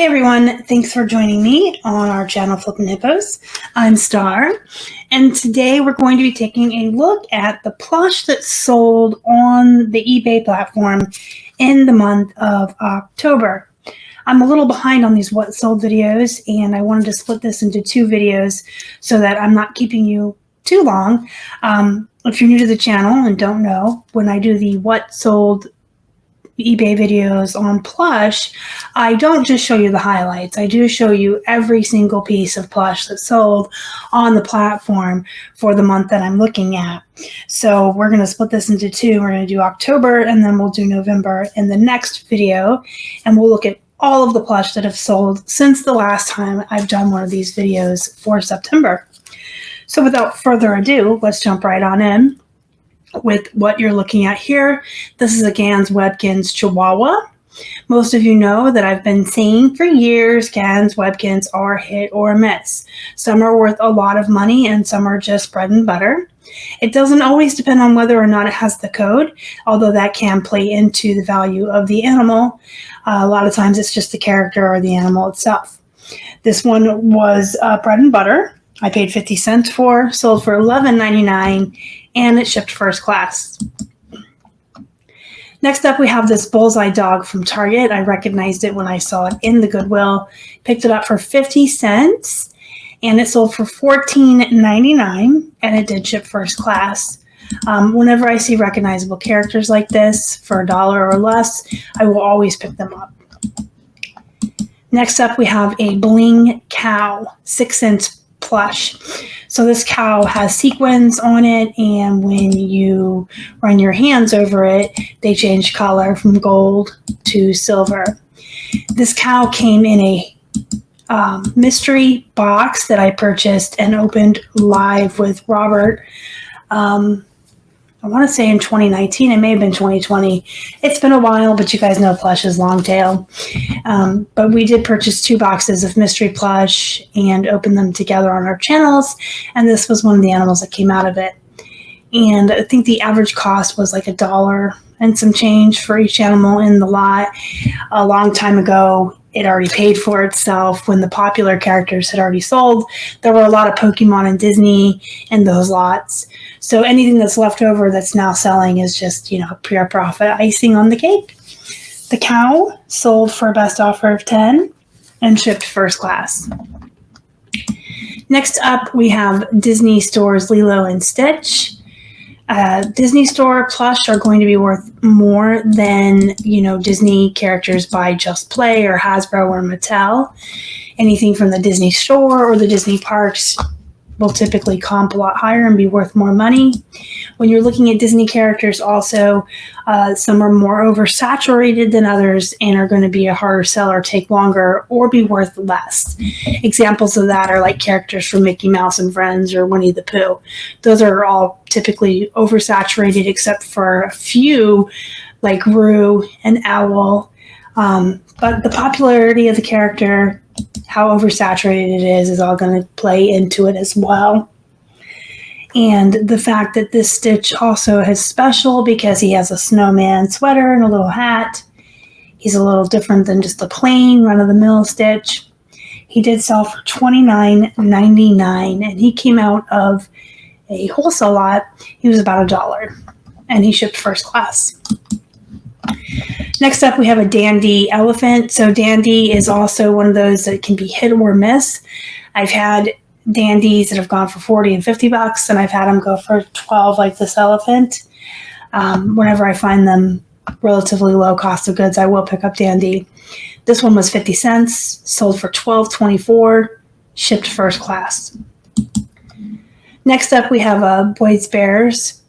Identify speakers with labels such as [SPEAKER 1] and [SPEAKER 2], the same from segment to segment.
[SPEAKER 1] everyone, thanks for joining me on our channel Flippin' Hippos. I'm Star, and today we're going to be taking a look at the plush that sold on the eBay platform in the month of October. I'm a little behind on these what sold videos, and I wanted to split this into two videos so that I'm not keeping you too long. If you're new to the channel and don't know, when I do the what sold eBay videos on Plush, I don't just show you the highlights. I do show you every single piece of plush that sold on the platform for the month that I'm looking at. So we're going to split this into two. We're going to do October and then we'll do November in the next video, and we'll look at all of the plush that have sold since the last time I've done one of these videos for September. So without further ado, let's jump right on in with what you're looking at here. This is a Gans Webkinz Chihuahua. Most of you know that I've been saying for years Gans Webkinz are hit or miss. Some are worth a lot of money and some are just bread and butter. It doesn't always depend on whether or not it has the code, although that can play into the value of the animal. A lot of times it's just the character or the animal itself. This one was bread and butter. I paid 50 cents for, sold for $11.99, and it shipped first class. Next up, we have this bullseye dog from Target. I recognized it when I saw it in the Goodwill. Picked it up for 50 cents, and it sold for $14.99, and it did ship first class. Whenever I see recognizable characters like this for $1 or less, I will always pick them up. Next up, we have a bling cow 6-inch plush. So this cow has sequins on it, and when you run your hands over it, they change color from gold to silver. This cow came in a mystery box that I purchased and opened live with Robert. I want to say in 2019, it may have been 2020. It's been a while, but you guys know plush is long tail. But we did purchase 2 boxes of mystery plush and open them together on our channels. And this was one of the animals that came out of it. And I think the average cost was like $1 and some change for each animal in the lot. A long time ago, it already paid for itself when the popular characters had already sold. There were a lot of Pokemon and Disney in those lots. So anything that's left over that's now selling is just, pure profit icing on the cake. The cow sold for a best offer of 10 and shipped first class. Next up, we have Disney Store's Lilo and Stitch. Disney Store plush are going to be worth more than, Disney characters by Just Play or Hasbro or Mattel. Anything from the Disney Store or the Disney parks will typically comp a lot higher and be worth more money. When you're looking at Disney characters also, some are more oversaturated than others and are going to be a harder sell or take longer or be worth less. Examples of that are like characters from Mickey Mouse and Friends or Winnie the Pooh. Those are all typically oversaturated except for a few like Roo and Owl. But the popularity of the character, how oversaturated it is all going to play into it as well. And the fact that this Stitch also is special because he has a snowman sweater and a little hat. He's a little different than just a plain run-of-the-mill Stitch. He did sell for $29.99, and he came out of a wholesale lot. He was about $1, and he shipped first class. Next up, we have a Dandy elephant. So Dandy is also one of those that can be hit or miss. I've had Dandies that have gone for 40 and 50 bucks, and I've had them go for 12 like this elephant. Whenever I find them relatively low cost of goods, I will pick up Dandy. This one was 50 cents, sold for $12.24, shipped first class. Next up, we have Boyd's Bears.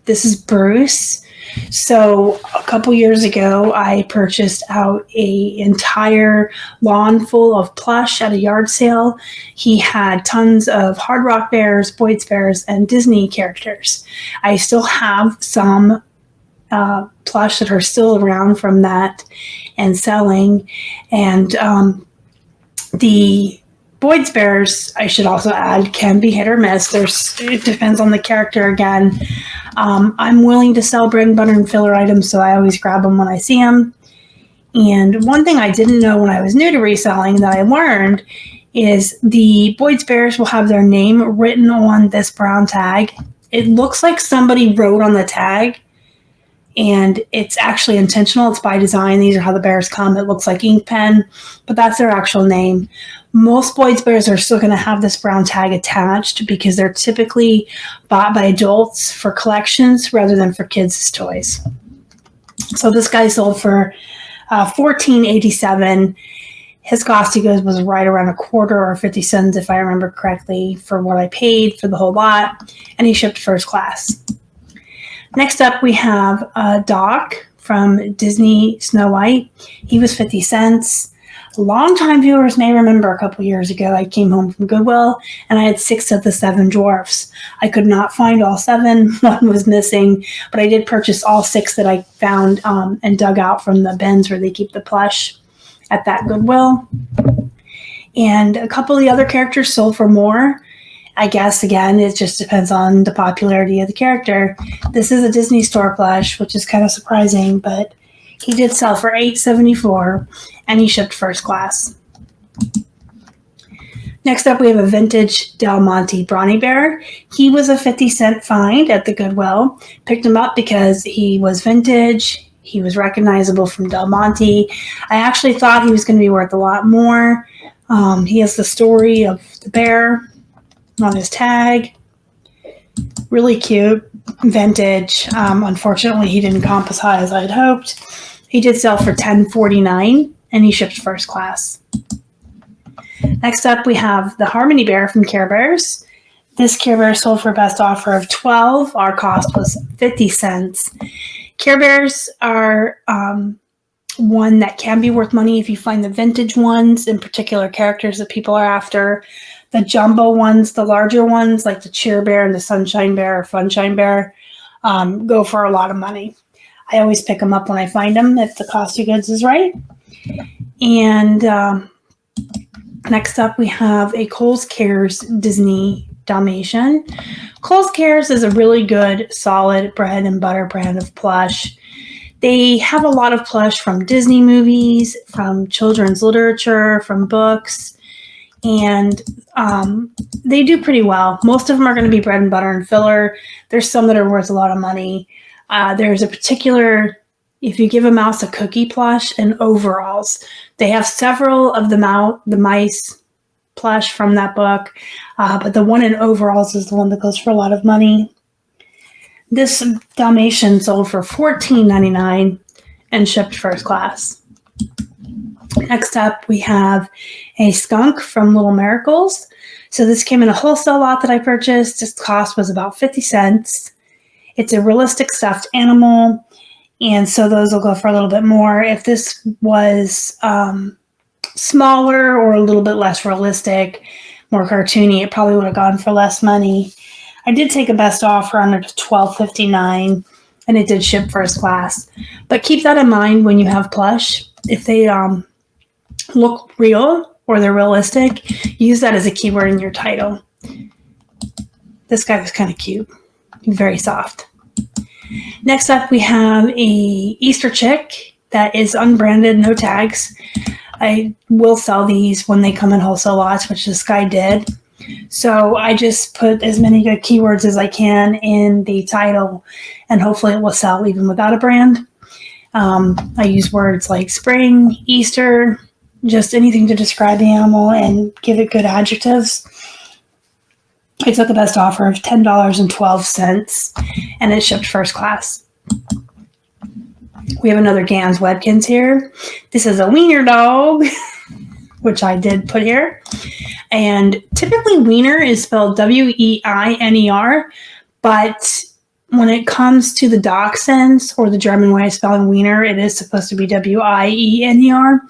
[SPEAKER 1] This is Bruce. So a couple years ago, I purchased out an entire lawn full of plush at a yard sale. He had tons of Hard Rock Bears, Boyd's Bears, and Disney characters. I still have some plush that are still around from that and selling. And the Boyd's Bears, I should also add, can be hit or miss. It depends on the character again. I'm willing to sell bread and butter and filler items, so I always grab them when I see them. And one thing I didn't know when I was new to reselling that I learned is the Boyd's Bears will have their name written on this brown tag. It looks like somebody wrote on the tag, and it's actually intentional. It's by design. These are how the bears come. It looks like ink pen, but that's their actual name. Most Boyd's Bears are still going to have this brown tag attached because they're typically bought by adults for collections rather than for kids' toys. So this guy sold for $14.87. His cost, he goes, was right around a quarter or 50 cents, if I remember correctly, for what I paid for the whole lot, and he shipped first class. Next up, we have Doc from Disney Snow White. He was 50 cents. Longtime viewers may remember a couple years ago, I came home from Goodwill and I had 6 of the 7 dwarfs. I could not find all 7. One was missing, but I did purchase all 6 that I found and dug out from the bins where they keep the plush at that Goodwill. And a couple of the other characters sold for more. I guess, again, it just depends on the popularity of the character. This is a Disney Store plush, which is kind of surprising, but he did sell for $8.74, and he shipped first class. Next up, we have a vintage Del Monte Brawny Bear. He was a 50-cent find at the Goodwill. Picked him up because he was vintage. He was recognizable from Del Monte. I actually thought he was going to be worth a lot more. He has the story of the bear on his tag. Really cute, vintage. Unfortunately, he didn't comp as high as I had hoped. He did sell for $10.49, and he shipped first class. Next up, we have the Harmony Bear from Care Bears. This Care Bear sold for a best offer of $12. Our cost was 50 cents. Care Bears are one that can be worth money if you find the vintage ones, in particular characters that people are after. The jumbo ones, the larger ones, like the Cheer Bear and the Sunshine Bear or Funshine Bear, go for a lot of money. I always pick them up when I find them if the cost of goods is right. And next up, we have a Kohl's Cares Disney Dalmatian. Kohl's Cares is a really good, solid bread and butter brand of plush. They have a lot of plush from Disney movies, from children's literature, from books, and they do pretty well. Most of them are going to be bread and butter and filler. There's some that are worth a lot of money. There's a particular, if you give a mouse a cookie plush and overalls, they have several of the mice plush from that book, but the one in overalls is the one that goes for a lot of money. This Dalmatian sold for $14.99 and shipped first class. Next up, we have a skunk from Little Miracles. So this came in a wholesale lot that I purchased. Its cost was about 50 cents. It's a realistic stuffed animal, and so those will go for a little bit more. If this was smaller or a little bit less realistic, more cartoony, it probably would have gone for less money. I did take a best offer on it to $12.59, and it did ship first class. But keep that in mind when you have plush. If they look real or they're realistic, use that as a keyword in your title. This guy was kind of cute. Very soft. Next up, we have a Easter chick that is unbranded, no tags. I will sell these when they come in wholesale lots, which this guy did. So I just put as many good keywords as I can in the title, and hopefully it will sell even without a brand. I use words like spring, Easter, just anything to describe the animal and give it good adjectives. I took a best offer of $10.12, and it shipped first class. We have another Gans Webkins here. This is a wiener dog, which I did put here. And typically wiener is spelled W-E-I-N-E-R, but when it comes to the dachshunds or the German way of spelling wiener, it is supposed to be W-I-E-N-E-R.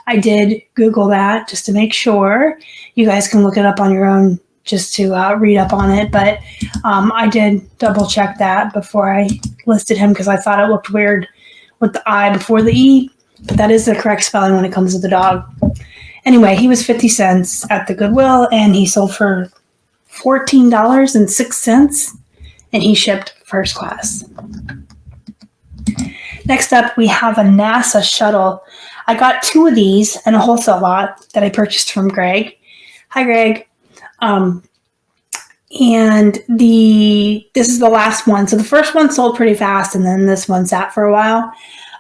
[SPEAKER 1] I did Google that just to make sure. You guys can look it up on your own just to read up on it, but I did double check that before I listed him because I thought it looked weird with the I before the E, but that is the correct spelling when it comes to the dog. Anyway, he was 50 cents at the Goodwill, and he sold for $14.06, and he shipped first class. Next up, we have a NASA shuttle. I got 2 of these in a wholesale lot that I purchased from Greg. Hi, Greg. And this is the last one. So the first one sold pretty fast, and then this one sat for a while.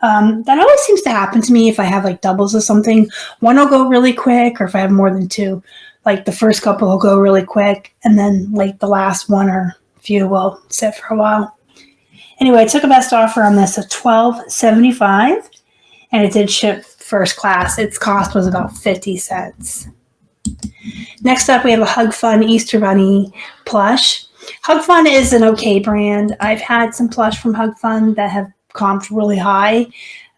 [SPEAKER 1] That always seems to happen to me if I have like doubles of something. One will go really quick, or if I have more than 2, like the first couple will go really quick, and then like the last one or few will sit for a while. Anyway, I took a best offer on this of $12.75, and it did ship first class. Its cost was about 50 cents. Next up, we have a Hug Fun Easter Bunny plush. Hug Fun is an okay brand. I've had some plush from Hug Fun that have comped really high,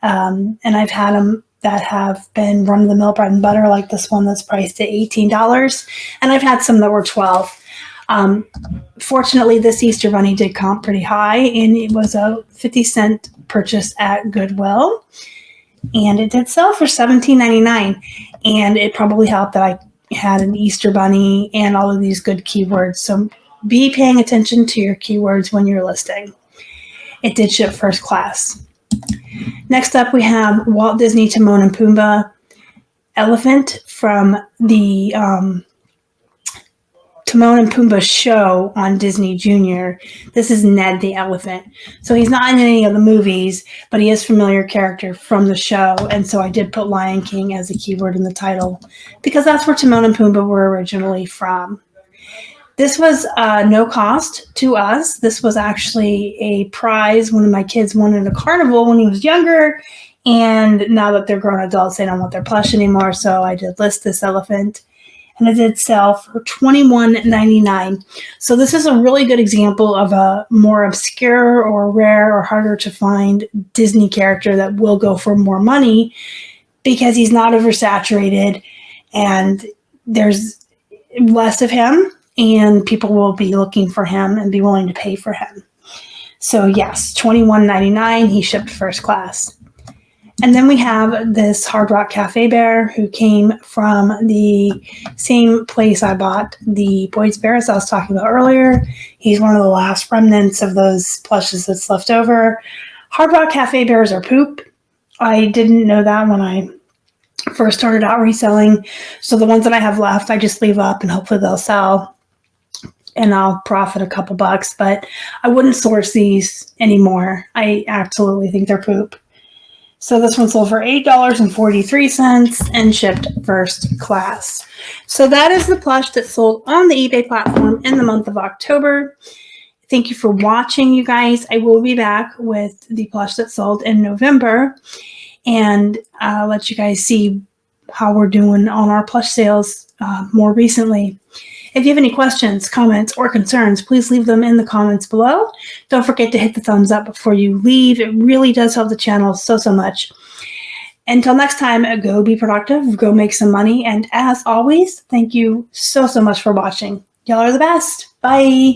[SPEAKER 1] and I've had them that have been run-of-the-mill bread and butter, like this one that's priced at $18, and I've had some that were $12. Fortunately, this Easter Bunny did comp pretty high, and it was a 50-cent purchase at Goodwill, and it did sell for $17.99, and it probably helped that I had an Easter Bunny and all of these good keywords. So be paying attention to your keywords when you're listing. It did ship first class. Next up, we have Walt Disney Timon and Pumbaa elephant from the Timon and Pumbaa show on Disney Junior. This is Ned the elephant. So he's not in any of the movies, but he is a familiar character from the show. And so I did put Lion King as a keyword in the title because that's where Timon and Pumbaa were originally from. This was no cost to us. This was actually a prize. One of my kids wanted a carnival when he was younger. And now that they're grown adults, they don't want their plush anymore. So I did list this elephant. And it did sell for $21.99. So this is a really good example of a more obscure or rare or harder to find Disney character that will go for more money because he's not oversaturated and there's less of him and people will be looking for him and be willing to pay for him. So yes, $21.99, he shipped first class. And then we have this Hard Rock Cafe Bear who came from the same place I bought the Boyd's Bears I was talking about earlier. He's one of the last remnants of those plushes that's left over. Hard Rock Cafe Bears are poop. I didn't know that when I first started out reselling. So the ones that I have left, I just leave up and hopefully they'll sell and I'll profit a couple bucks. But I wouldn't source these anymore. I absolutely think they're poop. So this one sold for $8.43 and shipped first class. So that is the plush that sold on the eBay platform in the month of October. Thank you for watching, you guys. I will be back with the plush that sold in November and let you guys see how we're doing on our plush sales more recently. If you have any questions, comments, or concerns, please leave them in the comments below. Don't forget to hit the thumbs up before you leave. It really does help the channel so much. Until next time, go be productive, go make some money, and as always, thank you so much for watching. Y'all are the best. Bye.